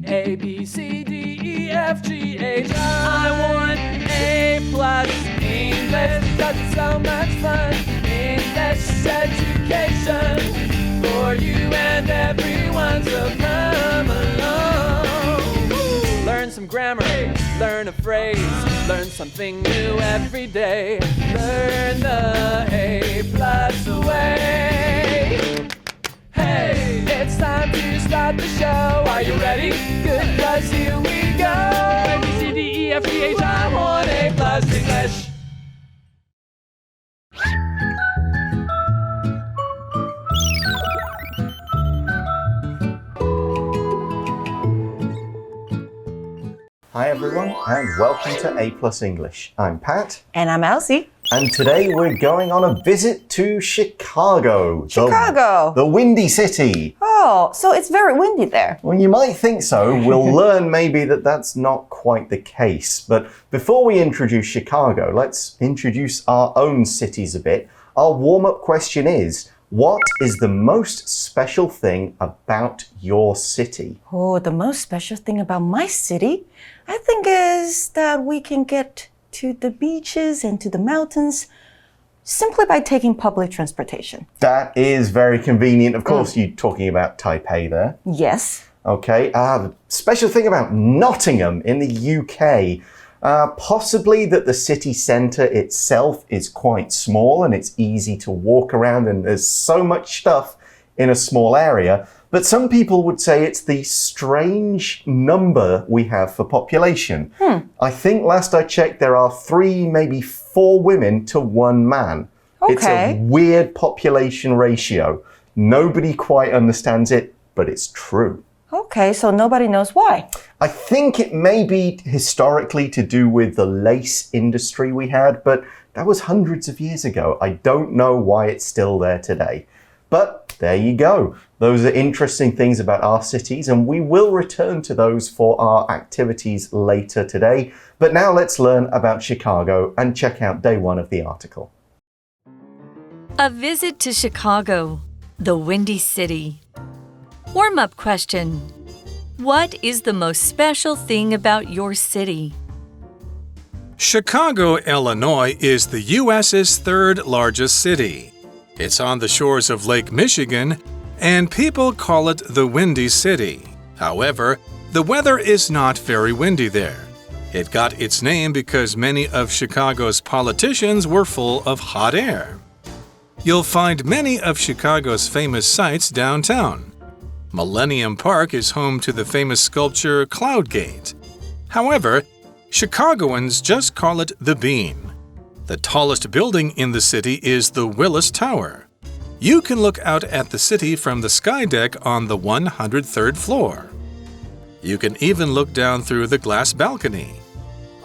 A, B, C, D, E, F, G, H. I want A+ English because it's so much fun. English education for you and everyone, so come along. Learn some grammar, learn a phrase, learn something new every day. Learn the A+ way. Hey, it's time to start the show. Are you ready? Good, 'cause here we go. A, B, C, D, E, F, G, H. I want A+ English. Hi everyone, and welcome to A+ English. I'm Pat. And I'm Elsie. And today we're going on a visit to Chicago. Chicago. The Windy City. Oh, so it's very windy there. Well, you might think so. We'll learn maybe that that's not quite the case. But before we introduce Chicago, let's introduce our own cities a bit. Our warm-up question is, what is the most special thing about your city? Oh, the most special thing about my city, I think, is that we can get to the beaches and to the mountains simply by taking public transportation. That is very convenient. Of course, you're talking about Taipei there. Yes. Okay. The special thing about Nottingham in the UK, possibly that the city centre itself is quite small and it's easy to walk around and there's so much stuff in a small area. But some people would say it's the strange number we have for population. I think last I checked there are 3, maybe 4 women to 1 man. Okay. It's a weird population ratio. Nobody quite understands it, but it's true. Okay, so nobody knows why. I think it may be historically to do with the lace industry we had, but that was hundreds of years ago. I don't know why it's still there today. But there you go. Those are interesting things about our cities, and we will return to those for our activities later today. But now let's learn about Chicago and check out day 1 of the article. A visit to Chicago, the Windy City. Warm-up question. What is the most special thing about your city? Chicago, Illinois is the U.S.'s 3rd largest city. It's on the shores of Lake Michigan, and people call it the Windy City. However, the weather is not very windy there. It got its name because many of Chicago's politicians were full of hot air. You'll find many of Chicago's famous sights downtown. Millennium Park is home to the famous sculpture Cloud Gate. However, Chicagoans just call it the Bean. The tallest building in the city is the Willis Tower. You can look out at the city from the sky deck on the 103rd floor. You can even look down through the glass balcony.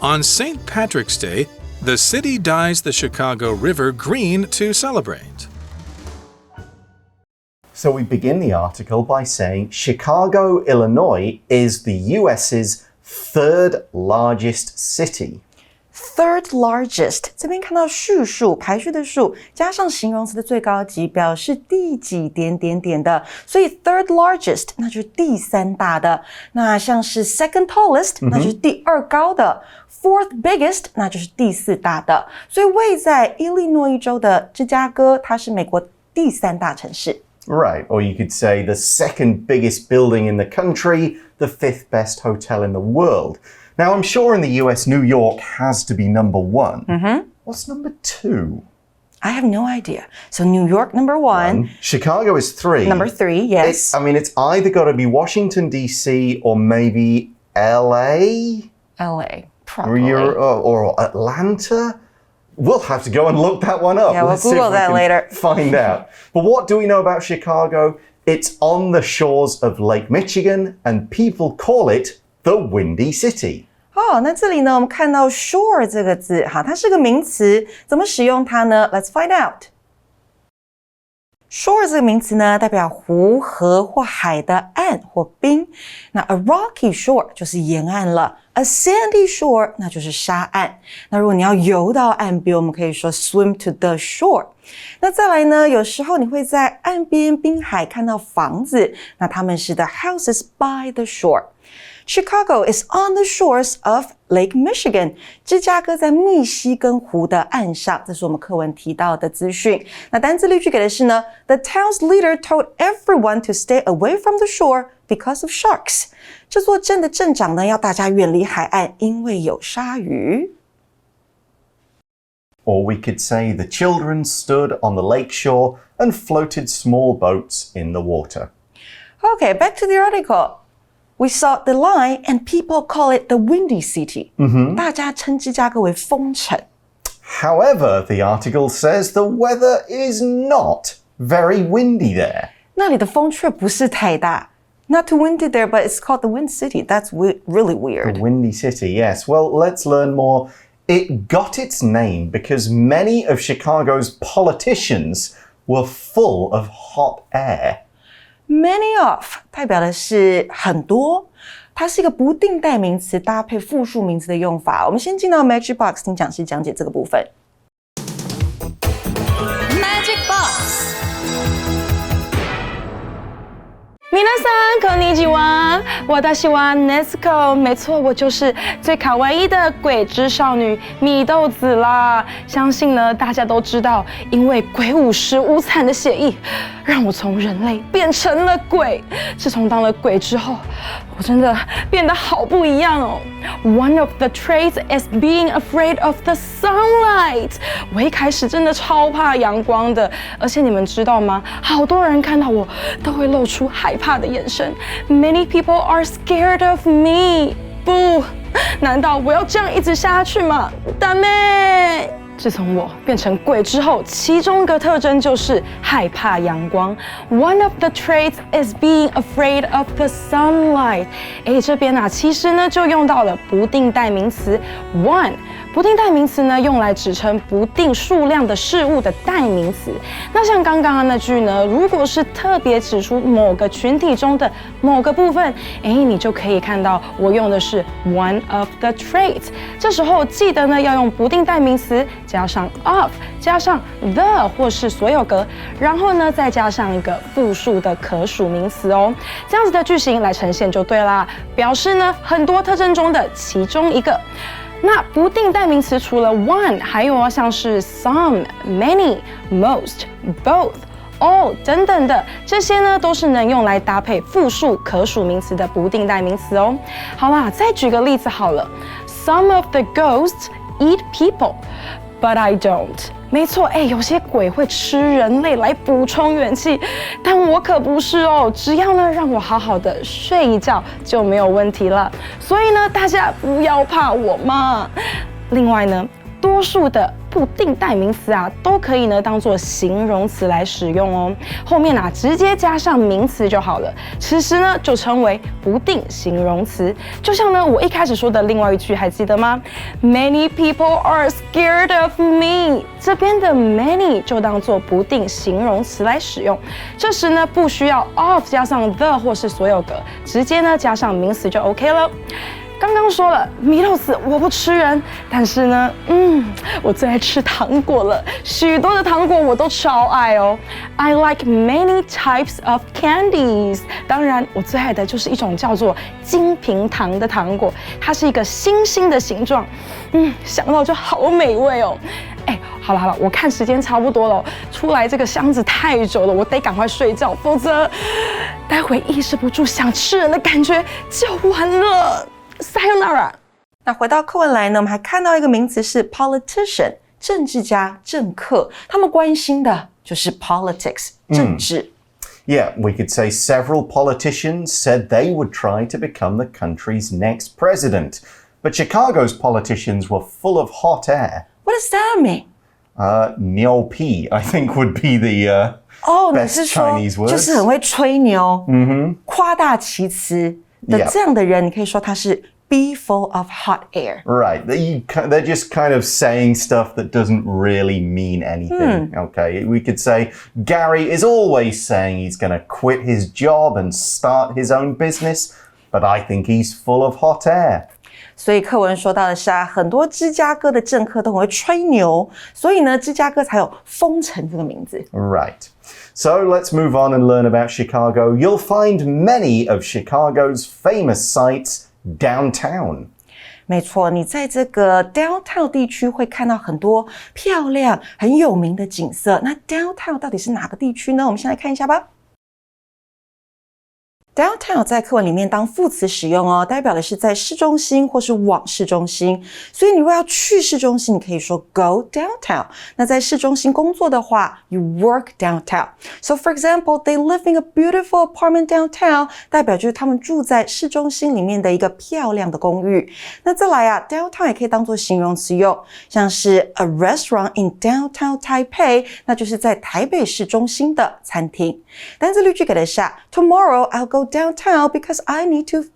On St. Patrick's Day, the city dyes the Chicago River green to celebrate. So we begin the article by saying Chicago, Illinois is the US's 3rd largest city. Third largest 这边看到序数排序的数加上形容词的最高级表示第几点点点的，所以 third largest 那就是第3大的，那像是 second tallest 那就是第2高的，fourth biggest 那就是第4大的，所以位在伊利诺伊州的芝加哥它是美国第3大城市。Right, or you could say the 2nd biggest building in the country, the 5th best hotel in the world. Now, I'm sure in the US, New York has to be number 1. What's number 2? I have no idea. So New York, number 1. Chicago is 3. Number 3, yes. It's either got to be Washington, D.C. or maybe L.A.? L.A., probably. Or Atlanta? We'll have to go and look that one up. Yeah, we'll Google that later. Find out. But what do we know about Chicago? It's on the shores of Lake Michigan, and people call it the Windy City. 那这里呢，我们看到 shore 这个字，好，它是个名词，怎么使用它呢？ Let's find out. Shore 这个名词呢，代表湖、河或海的岸或滨。那 a rocky shore 就是沿岸了。A sandy shore 那就是沙岸。那如果你要游到岸边，我们可以说 swim to the shore。那再来呢，有时候你会在岸边滨海看到房子，那它们是 the houses by the shore。Chicago is on the shores of Lake Michigan. 芝加哥在密西根湖的岸上，这是我们课文提到的资讯。那单字例句给的是呢 The town's leader told everyone to stay away from the shore because of sharks. 这座镇的镇长呢，要大家远离海岸，因为有鲨鱼。Or we could say the children stood on the lake shore and floated small boats in the water. Okay, back to the article.We saw the line and people call it the Windy City. 大家称芝加哥为风城。However, the article says the weather is not very windy there. 那里的风却不是太大。Not too windy there, but it's called the Wind City. That's really weird. The Windy City, yes. Well, let's learn more. It got its name because many of Chicago's politicians were full of hot air.Many of 代表的是很多，它是一个不定代名词搭配复数名词的用法。我们先进到 Magic Box 听讲师讲解这个部分。Magic Box。皆さんこんにちは。私は Nesco， 没错，我就是最卡哇伊的鬼之少女米豆子啦。相信呢，大家都知道，因为鬼舞辻无惨的血液，让我从人类变成了鬼。自从当了鬼之后，我真的变得好不一样哦。One of the traits is being afraid of the sunlight。我一开始真的超怕阳光的，而且你们知道吗？好多人看到我都会露出害怕的眼神。Many people are scared of me。不，难道我要这样一直下去吗？ダメ。自从我变成鬼之后，其中一个特征就是害怕阳光。One of the traits is being afraid of the sunlight。这边啊，其实呢就用到了不定代名词 one。不定代名词呢，用来指称不定数量的事物的代名词。那像刚刚的那句呢，如果是特别指出某个群体中的某个部分，你就可以看到我用的是 one of the traits。这时候记得呢，要用不定代名词加上 of， 加上 the 或是所有格，然后呢再加上一个复数的可数名词哦。这样子的句型来呈现就对啦，表示呢很多特征中的其中一个。那不定代名词除了 one， 还有像是 some、many、most、both、all 等等的，这些呢都是能用来搭配复数可数名词的不定代名词哦。好啦，再举个例子好了 ，Some of the ghosts eat people, but I don't。没错，有些鬼会吃人类来补充元气，但我可不是哦。只要呢让我好好的睡一觉就没有问题了。所以呢，大家不要怕我嘛。另外呢，多数的不定代名词啊，都可以呢当做形容词来使用哦。后面啊直接加上名词就好了。此时呢就称为不定形容词。就像呢我一开始说的另外一句，还记得吗 ？Many people are scared of me。这边的 many 就当做不定形容词来使用。这时呢不需要 of 加上 the 或是所有格，直接呢加上名词就 OK 了。刚刚说了，米豆子我不吃人，但是呢，我最爱吃糖果了，许多的糖果我都超爱哦。I like many types of candies。当然，我最爱的就是一种叫做金平糖的糖果，它是一个星星的形状，想到就好美味哦。好了，我看时间差不多了，出来这个箱子太久了，我得赶快睡觉，否则待会抑制不住想吃人的感觉就完了。Sayonara。那回到课文来呢，我们还看到一个名词是 politician， 政治家、政客，他们关心的就是 politics， 政治。Yeah, we could say several politicians said they would try to become the country's next president. But Chicago's politicians were full of hot air. What does that mean? 牛皮 I think would be the best Chinese word. 就是很会吹牛，夸大其词的这样的人，你可以说他是 be full of hot air. Right. They're just kind of saying stuff that doesn't really mean anything. Okay. We could say Gary is always saying he's going to quit his job and start his own business, but I think he's full of hot air. 所以课文说到的是很多芝加哥的政客都很会吹牛，所以呢，芝加哥才有风城这个名字。Right. So let's move on and learn about Chicago. You'll find many of Chicago's famous sites downtown. 没错，你在这个 downtown 地区会看到很多漂亮、很有名的景色。那 downtown 到底是哪个地区呢？我们先来看一下吧。Downtown 在课文里面当副词使用哦，代表的是在市中心或是往市中心。所以你如果要去市中心，你可以说 go downtown。那在市中心工作的话 ，you work downtown. So for example, they live in a beautiful apartment downtown， 代表就是他们住在市中心里面的一个漂亮的公寓。那再来downtown 也可以当作形容词用，像是 a restaurant in downtown Taipei， 那就是在台北市中心的餐厅。单字例句给的是Tomorrow I'll go downtown because I need to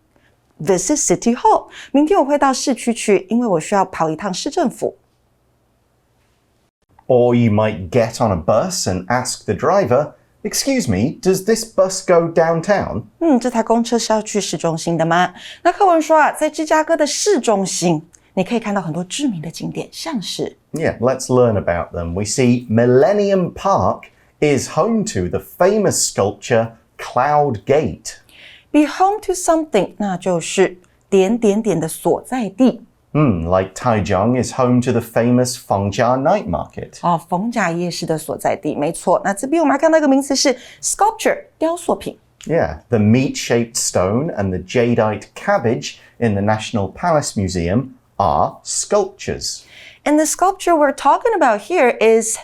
visit City Hall. 明天我会到市区去，因为我需要跑一趟市政府。Or you might get on a bus and ask the driver, "Excuse me, does this bus go downtown?" 这台公车是要去市中心的吗？那课文说在芝加哥的市中心，你可以看到很多知名的景点，像是 Yeah, let's learn about them. We see Millennium Park is home to the famous sculpture Cloud Gate. be home to something， 那就是点点点的所在地。Like Taichung is home to the famous Fengjia Night Market. 逢甲夜市的所在地，没错。那这边我们还看到一个名词是 sculpture， 雕塑品。Yeah, the meat-shaped stone and the jadeite cabbage in the National Palace Museum are sculptures. And the sculpture we're talking about here is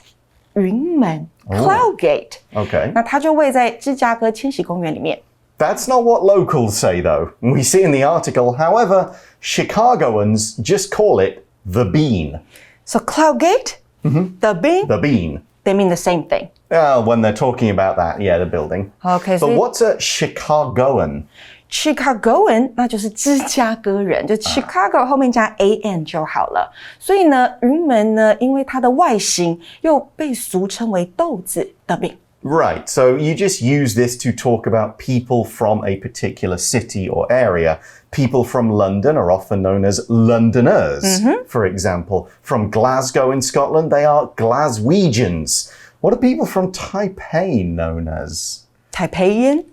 云门 Cloud Gate. Okay. 那它就位在芝加哥千禧公园里面。That's not what locals say, though. We see in the article, however, Chicagoans just call it the Bean. So Cloud Gate, the Bean, The Bean. they mean the same thing. When they're talking about that, yeah, the building. Okay, But so what's a Chicagoan? Chicagoan 那就是芝加哥人，就 Chicago 后面加 an 就好了。所以呢，云门呢，因为它的外形又被俗称为豆子的饼。Right, so you just use this to talk about people from a particular city or area. People from London are often known as Londoners, for example. From Glasgow in Scotland, they are Glaswegians. What are people from Taipei known as? 台北人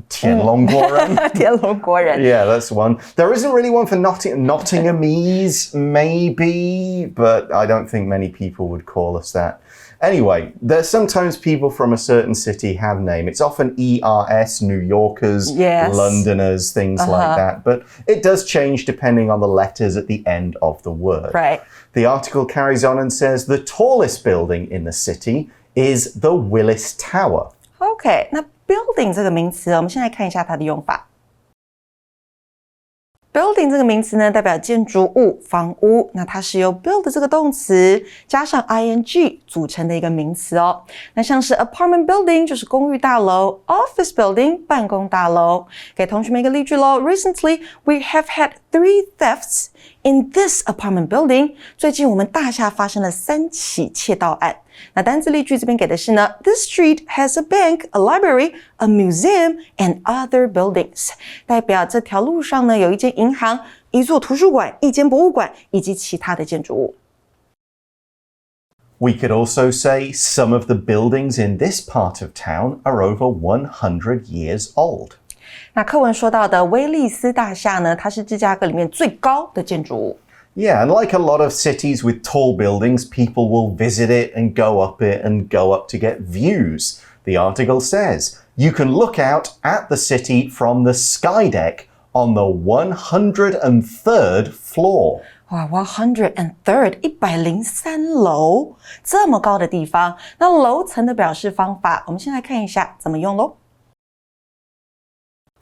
Tianlongguoren? 天龙国人 Yeah, that's one. There isn't really one for Nottinghamese, maybe, but I don't think many people would call us that. Anyway, there's sometimes people from a certain city have name. It's often ERS, New Yorkers, Yes. Londoners, things like that. But it does change depending on the letters at the end of the word. Right. The article carries on and says the tallest building in the city is the Willis Tower. OK， 那 building 这个名词，我们先来看一下它的用法。Building 这个名词呢，代表建筑物、房屋。那它是由 build 这个动词加上 ing 组成的一个名词哦。那像是 apartment building 就是公寓大楼 ，office building 办公大楼。给同学们一个例句咯 Recently, we have had 3 thefts in this apartment building. 最近我们大厦发生了3起窃盗案。那单字例句这边给的是呢 This street has a bank, a library, a museum, and other buildings. 代表这条路上呢有一间银行、一座图书馆、一间博物馆以及其他的建筑物。We could also say some of the buildings in this part of town are over 100 years old. 那课文说到的威利斯大厦呢，它是芝加哥里面最高的建筑物。Yeah, and like a lot of cities with tall buildings, people will visit it and go up it and go up to get views. The article says, you can look out at the city from the sky deck on the 103rd floor. 哇 103rd 103楼这么高的地方，那楼层的表示方法，我们先来看一下怎么用咯。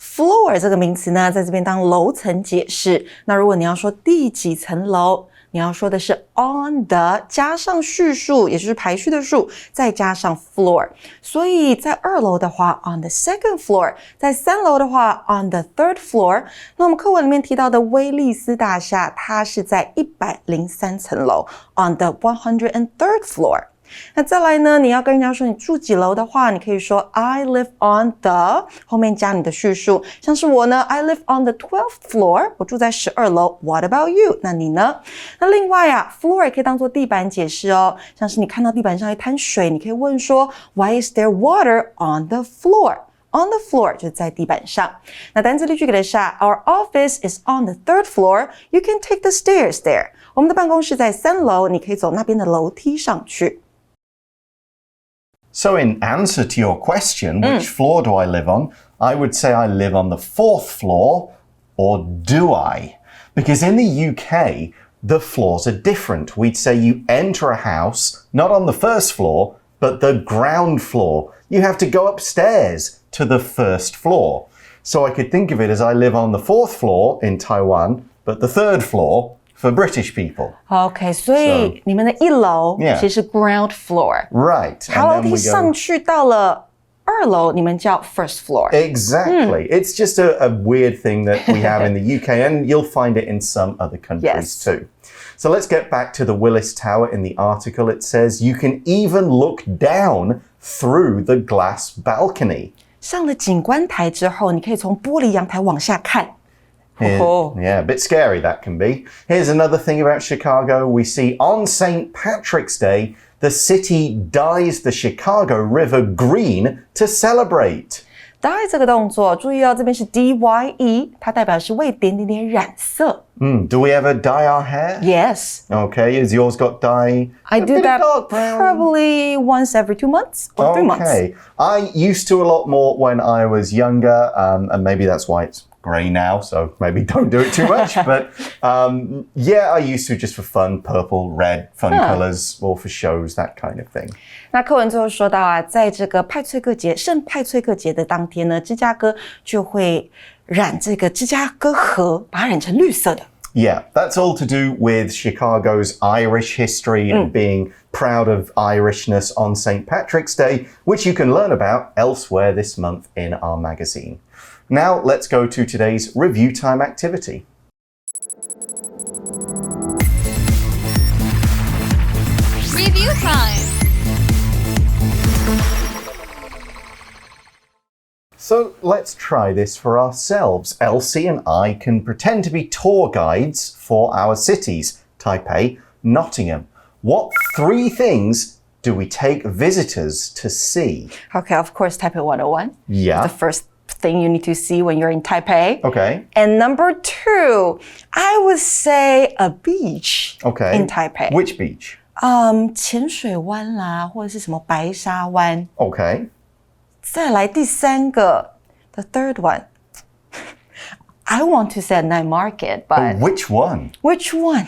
Floor 这个名词呢，在这边当楼层解释。那如果你要说第几层楼，你要说的是 on the 加上序数，也就是排序的数，再加上 floor。所以在2楼的话 on the second floor， 在3楼的话 on the third floor。那我们课文里面提到的威利斯大厦，它是在103层楼 on the 103rd floor。那再来呢，你要跟人家说你住几楼的话，你可以说 I live on the 后面加你的叙述，像是我呢 I live on the 12th floor 我住在12楼 What about you 那你呢？那另外啊 floor 也可以当做地板解释哦，像是你看到地板上一滩水，你可以问说 Why is there water on the floor？ On the floor 就是在地板上。那单字例句给的是 Our office is on the 3rd floor. You can take the stairs there. 我们的办公室在3楼，你可以走那边的楼梯上去。So in answer to your question, which floor do I live on? I would say I live on the 4th floor, or do I? Because in the UK, the floors are different. We'd say you enter a house, not on the 1st floor, but the ground floor. You have to go upstairs to the 1st floor. So I could think of it as I live on the 4th floor in Taiwan, but the 3rd floor for British people. OK, 所以你们的1楼其实是 ground floor. Right. 爬楼梯上去到了2楼，你们叫 first floor. Exactly. It's just a weird thing that we have in the UK, and you'll find it in some other countries too. So let's get back to the Willis Tower. In the article, it says you can even look down through the glass balcony. 上了景观台之后，你可以从玻璃阳台往下看。Yeah, a bit scary that can be. Here's another thing about Chicago. We see on St. Patrick's Day, the city dyes the Chicago River green to celebrate. dye 这个动作，注意哦，这边是 dye， 它代表是为点点点染色。Do we ever dye our hair? Yes. Okay, has yours got dye? I do that probably once every 2 months or 3 months. Okay. I used to a lot more when I was younger, and maybe that's why it's grey now, so maybe don't do it too much. But yeah, I used to just for fun, purple, red, fun colors, or for shows, that kind of thing. 那课文最后说到啊，在这个圣派翠克节的当天呢，芝加哥就会染这个芝加哥河，把它染成绿色的。Yeah, that's all to do with Chicago's Irish history and being proud of Irishness on St. Patrick's Day, which you can learn about elsewhere this month in our magazine. Now, let's go to today's review time activity. Review time. So let's try this for ourselves. Elsie and I can pretend to be tour guides for our cities, Taipei, Nottingham. What 3 things do we take visitors to see? Okay, of course, Taipei 101. Yeah. The first thing you need to see when you're in Taipei. Okay. And number 2, I would say a beach Okay. in Taipei. Which beach? 浅水湾啦，或者是什么白沙湾。Okay. 再来第3个 the third one. I want to say a night market, but Which one? which one?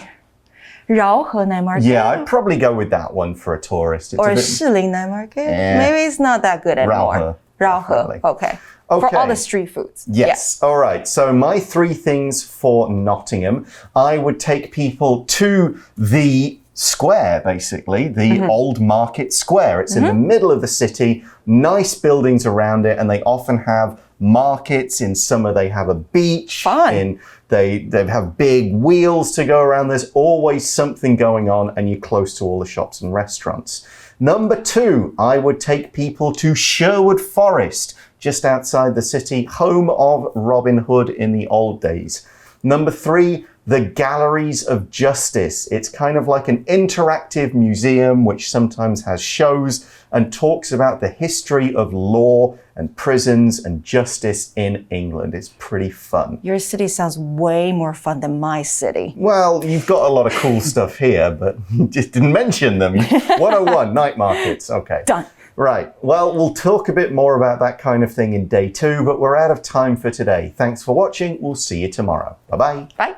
饶河 night market? Yeah, I'd probably go with that one for a tourist. It's Or a bit... 士林 night market? Yeah. Maybe it's not that good anymore. 饶河 definitely. Okay. For all the street foods. Yes. All right. So my 3 things for Nottingham, I would take people to the square, basically, the old market square. It's in the middle of the city, nice buildings around it, and they often have markets. In summer, they have a beach. Fun. They have big wheels to go around. There's always something going on, and you're close to all the shops and restaurants. Number 2, I would take people to Sherwood Forest, just outside the city, home of Robin Hood in the old days. Number 3, the Galleries of Justice. It's kind of like an interactive museum which sometimes has shows and talks about the history of law and prisons and justice in England. It's pretty fun. Your city sounds way more fun than my city. Well, you've got a lot of cool stuff here, but you just didn't mention them. 101, night markets. Okay. Done. Right. Well, we'll talk a bit more about that kind of thing in day 2, but we're out of time for today. Thanks for watching. We'll see you tomorrow. Bye-bye. Bye.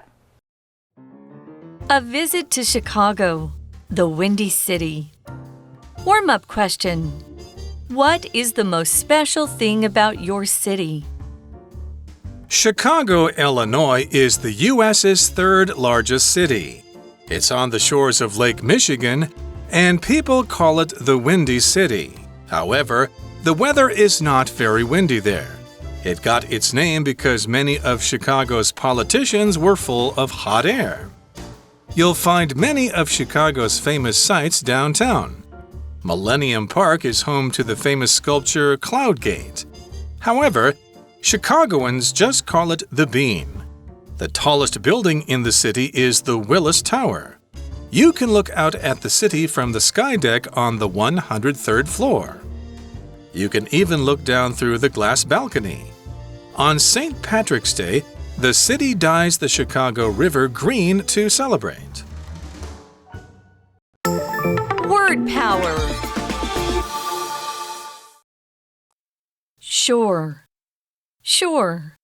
A visit to Chicago, the Windy City. Warm-up question. What is the most special thing about your city? Chicago, Illinois is the U.S.'s 3rd largest city. It's on the shores of Lake Michigan, and people call it the Windy City. However, the weather is not very windy there. It got its name because many of Chicago's politicians were full of hot air. You'll find many of Chicago's famous sights downtown. Millennium Park is home to the famous sculpture Cloud Gate. However, Chicagoans just call it the Bean. The tallest building in the city is the Willis Tower. You can look out at the city from the sky deck on the 103rd floor. You can even look down through the glass balcony. On St. Patrick's Day, the city dyes the Chicago River green to celebrate. Word power. Shore. Shore.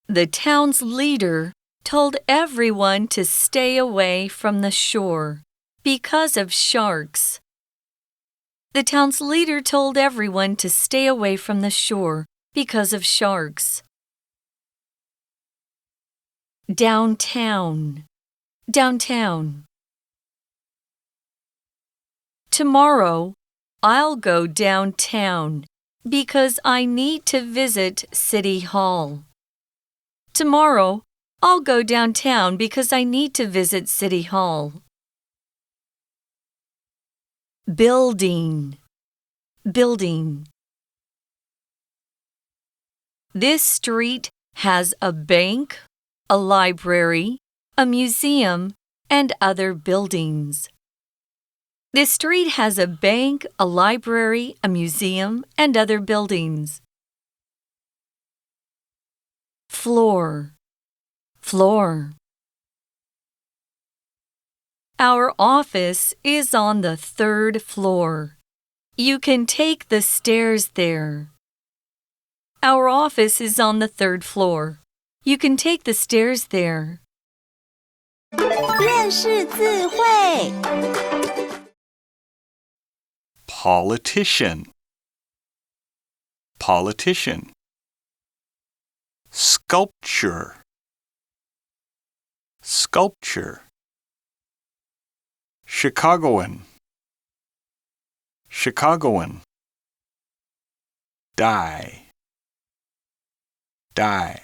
The town's leader told everyone to stay away from the shore because of sharks. The town's leader told everyone to stay away from the shore because of sharks. Downtown. Downtown. Tomorrow, I'll go downtown because I need to visit City Hall. Tomorrow, I'll go downtown because I need to visit City Hall. Building. Building. This street has a bank, a library, a museum, and other buildings. This street has a bank, a library, a museum, and other buildings. Floor. Floor. Our office is on the 3rd floor. You can take the stairs there. Our office is on the 3rd floor. You can take the stairs there. 认识字汇 Politician. Politician. Sculpture. Sculpture. Chicagoan. Chicagoan. Dye. Dye.